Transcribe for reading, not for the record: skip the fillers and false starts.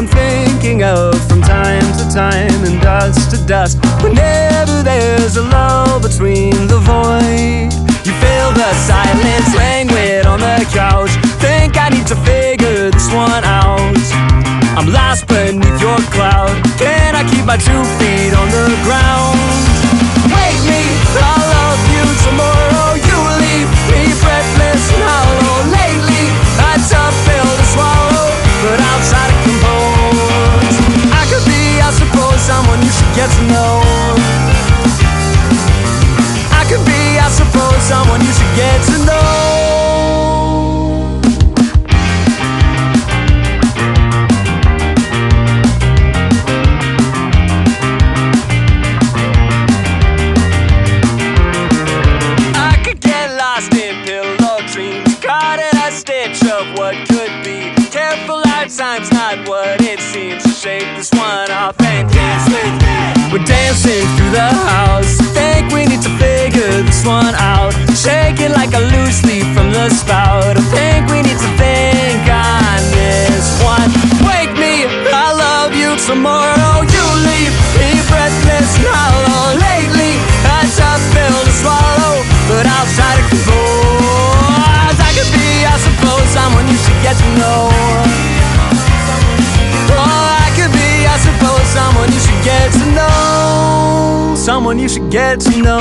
I'm thinking of from time to time and dust to dust. Whenever there's a lull between the void, you feel the silence languid on the couch. Think I need to figure this one out. I'm lost beneath your cloud. Can I keep my 2 feet on the ground? Wake me, I'll love you tomorrow. You leave me breathless and hollow. Lately, it's a pill to swallow, but I'll try to compose. I could be, I suppose, someone you should get to know. I could be, I suppose, someone you should get to know. What could be. Careful, our time's not what it seems. To shake this one off and dance with me. We're dancing through the house. Think we need to figure this one out. Shake it like a loose leaf from the spout. I think we need to think on this one. Wake me, I love you tomorrow. You leave me breathless and hollow. Lately, it's a pill to swallow, but I'll try to compose. I could be, I suppose, someone you should get to know. Oh, I could be, I suppose, someone you should get to know. Someone you should get to know.